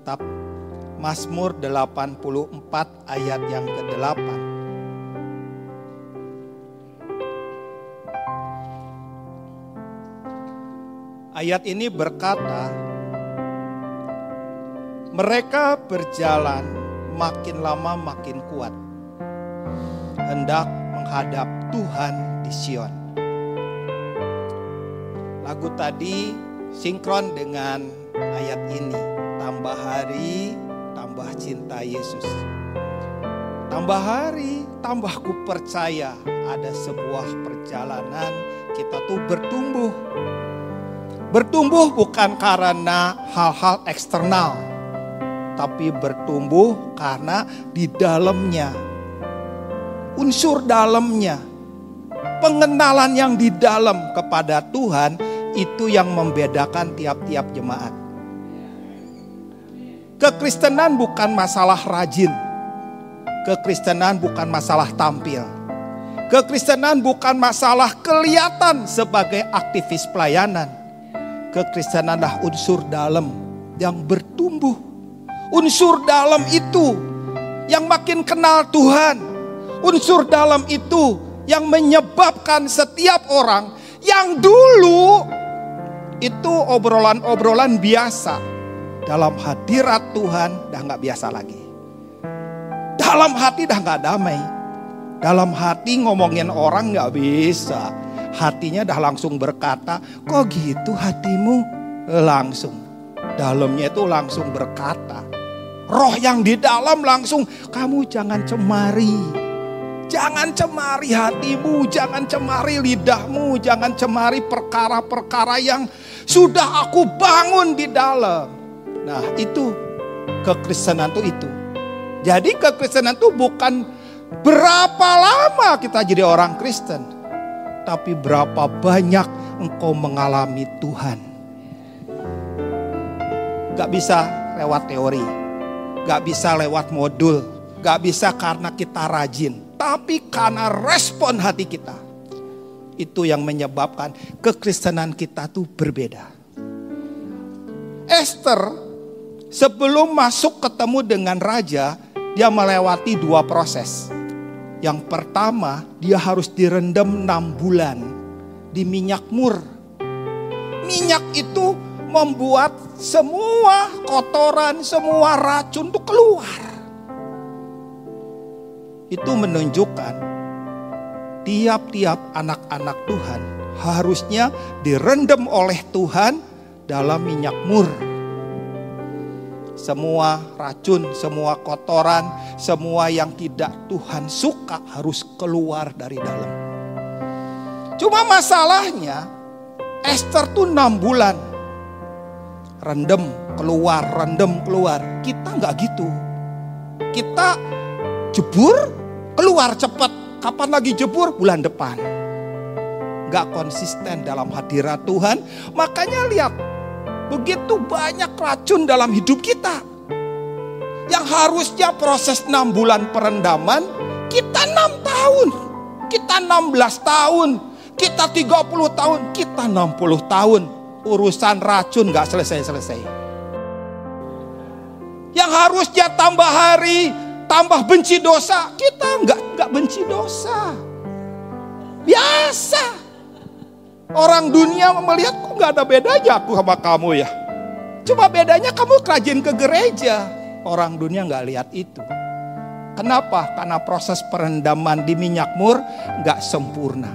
Alkitab, Mazmur 84 ayat yang ke-8. Ayat ini berkata, mereka berjalan makin lama makin kuat, hendak menghadap Tuhan di Sion. Lagu tadi sinkron dengan ayat ini. Tambah hari, tambah cinta Yesus. Tambah hari, tambah ku percaya ada sebuah perjalanan kita tuh bertumbuh. Bertumbuh bukan karena hal-hal eksternal, tapi bertumbuh karena di dalamnya, unsur dalamnya, pengenalan yang di dalam kepada Tuhan, itu yang membedakan tiap-tiap jemaat. Kekristenan bukan masalah rajin. Kekristenan bukan masalah tampil. Kekristenan bukan masalah kelihatan sebagai aktivis pelayanan. Kekristenan adalah unsur dalam yang bertumbuh. Unsur dalam itu yang makin kenal Tuhan. Unsur dalam itu yang menyebabkan setiap orang yang dulu itu obrolan-obrolan biasa, dalam hadirat Tuhan dah gak biasa lagi. Dalam hati dah gak damai. Dalam hati ngomongin orang gak bisa. Hatinya dah langsung berkata, kok gitu hatimu? Langsung. Dalamnya itu langsung berkata. Roh yang di dalam langsung, kamu jangan cemari. Jangan cemari hatimu, jangan cemari lidahmu, jangan cemari perkara-perkara yang sudah aku bangun di dalam. Nah itu, kekristenan itu. Jadi kekristenan itu bukan berapa lama kita jadi orang Kristen, tapi berapa banyak engkau mengalami Tuhan. Gak bisa lewat teori, gak bisa lewat modul, gak bisa karena kita rajin, tapi karena respon hati kita. Itu yang menyebabkan kekristenan kita tuh berbeda. Esther sebelum masuk ketemu dengan raja, dia melewati 2 proses. Yang pertama, dia harus direndam 6 bulan di minyak mur. Minyak itu membuat semua kotoran, semua racun itu keluar. Itu menunjukkan tiap-tiap anak-anak Tuhan harusnya direndam oleh Tuhan dalam minyak mur. Semua racun, semua kotoran, semua yang tidak Tuhan suka harus keluar dari dalam. Cuma masalahnya Esther tuh 6 bulan. Rendem, keluar. Kita gak gitu. Kita jebur, keluar cepat. Kapan lagi jebur? Bulan depan. Gak konsisten dalam hadirat Tuhan. Makanya lihat, begitu banyak racun dalam hidup kita. Yang harusnya proses 6 bulan perendaman, kita 6 tahun. Kita 16 tahun. Kita 30 tahun. Kita 60 tahun. Urusan racun gak selesai-selesai. Yang harusnya tambah hari, tambah benci dosa, kita gak benci dosa. Biasa. Orang dunia melihat, kok gak ada bedanya aku sama kamu ya. Cuma bedanya kamu rajin ke gereja. Orang dunia gak lihat itu. Kenapa? Karena proses perendaman di minyak mur gak sempurna.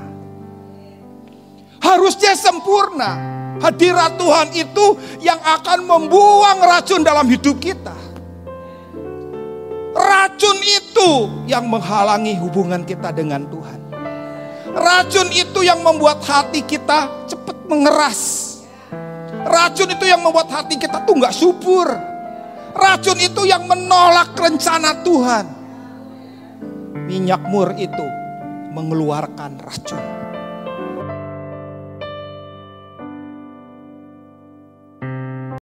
Harusnya sempurna. Hadirat Tuhan itu yang akan membuang racun dalam hidup kita. Racun itu yang menghalangi hubungan kita dengan Tuhan. Racun itu yang membuat hati kita cepat mengeras. Racun itu yang membuat hati kita tuh gak subur. Racun itu yang menolak rencana Tuhan. Minyak mur itu mengeluarkan racun.